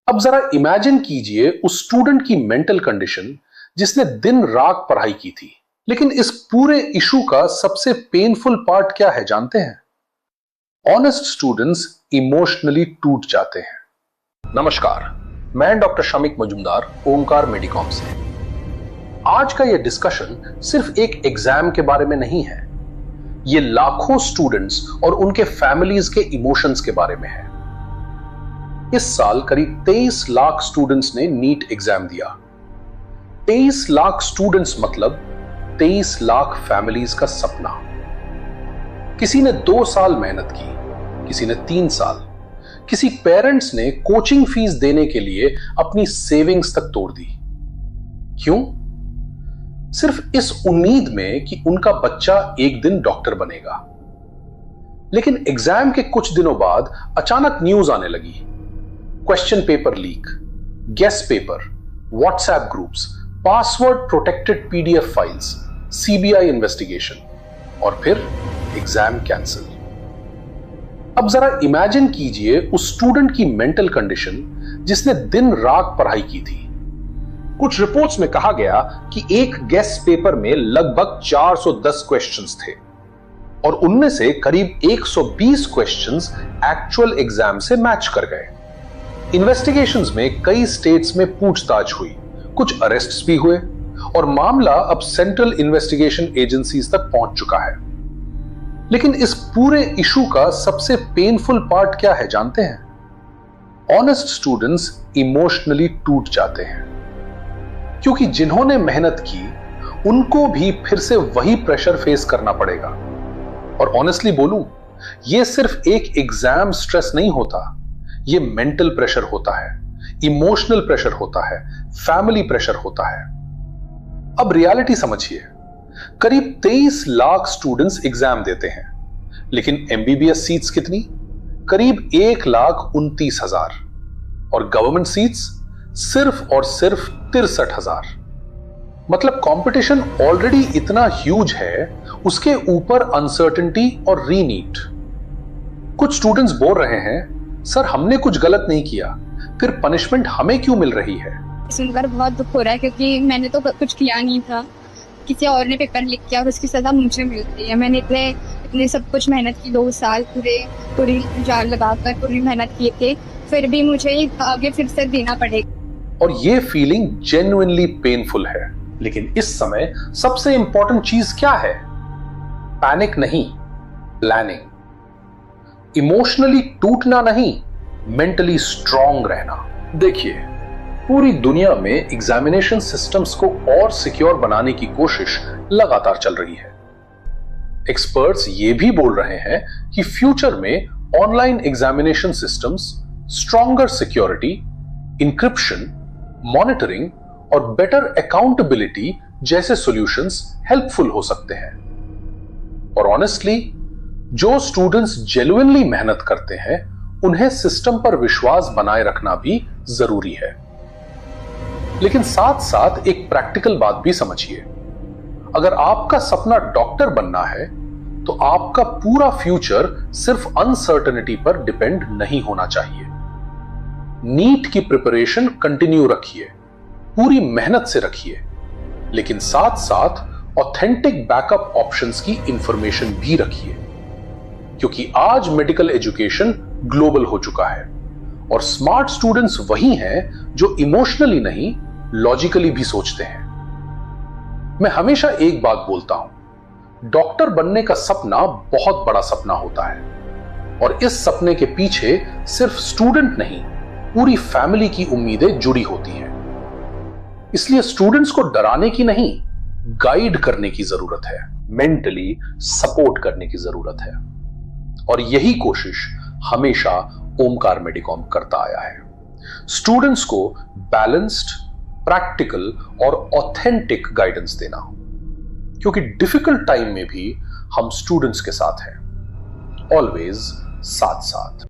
अब जरा इमेजिन कीजिए उस स्टूडेंट की मेंटल कंडीशन जिसने दिन रात पढ़ाई की थी। लेकिन इस पूरे इशू का सबसे पेनफुल पार्ट क्या है जानते हैं? ऑनेस्ट स्टूडेंट्स इमोशनली टूट जाते हैं। नमस्कार, मैं डॉक्टर शमिक मजुमदार, ओमकार मेडिकॉम से। आज का यह डिस्कशन सिर्फ एक एग्जाम के बारे में नहीं है, यह लाखों स्टूडेंट्स और उनके फैमिलीज के इमोशंस के बारे में है। इस साल करीब 23 लाख स्टूडेंट्स ने नीट एग्जाम दिया। 23 लाख स्टूडेंट्स मतलब 23 लाख फैमिलीज का सपना। किसी ने 2 साल मेहनत की, किसी ने 3 साल, किसी पेरेंट्स ने कोचिंग फीस देने के लिए अपनी सेविंग्स तक तोड़ दी। क्यों? सिर्फ इस उम्मीद में कि उनका बच्चा एक दिन डॉक्टर बनेगा। लेकिन एग्जाम के कुछ दिनों बाद अचानक न्यूज आने लगी। Question paper leak, guest paper, WhatsApp groups, password protected PDF files, CBI investigation और फिर एग्जाम कैंसिल। अब जरा इमेजिन कीजिए उस स्टूडेंट की मेंटल कंडीशन जिसने दिन रात पढ़ाई की थी। कुछ रिपोर्ट्स में कहा गया कि एक गेस्ट पेपर में लगभग 410 क्वेश्चंस थे और उनमें से करीब 120 क्वेश्चंस एक्चुअल एग्जाम से मैच कर गए। इन्वेस्टिगेशंस में कई स्टेट्स में पूछताछ हुई, कुछ अरेस्ट्स भी हुए और मामला अब सेंट्रल इन्वेस्टिगेशन एजेंसीज तक पहुंच चुका है। लेकिन इस पूरे इशू का सबसे पेनफुल पार्ट क्या है जानते हैं? ऑनेस्ट स्टूडेंट्स इमोशनली टूट जाते हैं, क्योंकि जिन्होंने मेहनत की उनको भी फिर से वही प्रेशर फेस करना पड़ेगा। और ऑनेस्टली बोलूं, यह सिर्फ एक एग्जाम स्ट्रेस नहीं होता, ये मेंटल प्रेशर होता है, इमोशनल प्रेशर होता है, फैमिली प्रेशर होता है। अब रियलिटी समझिए, करीब 23 लाख स्टूडेंट्स एग्जाम देते हैं, लेकिन एमबीबीएस सीट्स कितनी? करीब 1,29,000 और गवर्नमेंट सीट्स सिर्फ और सिर्फ 63,000। मतलब कंपटीशन ऑलरेडी इतना ह्यूज है, उसके ऊपर अनसर्टेनिटी और रीनीट। कुछ स्टूडेंट्स बोल रहे हैं, सर हमने कुछ गलत नहीं किया, फिर पनिशमेंट हमें क्यों मिल रही है? सुनकर बहुत दुख हो रहा है, क्योंकि मैंने तो कुछ किया नहीं था, किसी और ने पेपर लिख किया और उसकी सजा मुझे मिल रही है। मैंने इतने सब कुछ मेहनत की, 2 साल पूरी जान लगाकर पूरी मेहनत की थी, फिर भी मुझे आगे फिर से देना पड़ेगा। और ये फीलिंग जेन्युइनली पेनफुल है। लेकिन इस समय सबसे इंपॉर्टेंट चीज क्या है? पैनिक नहीं, प्लानिंग। इमोशनली टूटना नहीं, मेंटली स्ट्रांग रहना। देखिए, पूरी दुनिया में एग्जामिनेशन सिस्टम्स को और सिक्योर बनाने की कोशिश लगातार चल रही है। एक्सपर्ट्स ये भी बोल रहे हैं कि फ्यूचर में online examination systems stronger security, encryption, monitoring और बेटर अकाउंटेबिलिटी जैसे सॉल्यूशंस हेल्पफुल हो सकते हैं। और ऑनेस्टली, जो स्टूडेंट्स जेन्युइनली मेहनत करते हैं उन्हें सिस्टम पर विश्वास बनाए रखना भी जरूरी है। लेकिन साथ साथ एक प्रैक्टिकल बात भी समझिए, अगर आपका सपना डॉक्टर बनना है तो आपका पूरा फ्यूचर सिर्फ अनसर्टेनिटी पर डिपेंड नहीं होना चाहिए। नीट की प्रिपरेशन कंटिन्यू रखिए, पूरी मेहनत से रखिए, लेकिन साथ साथ ऑथेंटिक बैकअप ऑप्शंस की इंफॉर्मेशन भी रखिए, क्योंकि आज मेडिकल एजुकेशन ग्लोबल हो चुका है और स्मार्ट स्टूडेंट्स वही हैं जो इमोशनली नहीं, लॉजिकली भी सोचते हैं। मैं हमेशा एक बात बोलता हूं, डॉक्टर बनने का सपना बहुत बड़ा सपना होता है और इस सपने के पीछे सिर्फ स्टूडेंट नहीं, पूरी फैमिली की उम्मीदें जुड़ी होती हैं। इसलिए स्टूडेंट्स को डराने की नहीं, गाइड करने की जरूरत है, मेंटली सपोर्ट करने की जरूरत है। और यही कोशिश हमेशा ओमकार मेडिकॉम करता आया है, स्टूडेंट्स को बैलेंस्ड, प्रैक्टिकल और ऑथेंटिक गाइडेंस देना, क्योंकि डिफिकल्ट टाइम में भी हम स्टूडेंट्स के साथ हैं, ऑलवेज साथ साथ।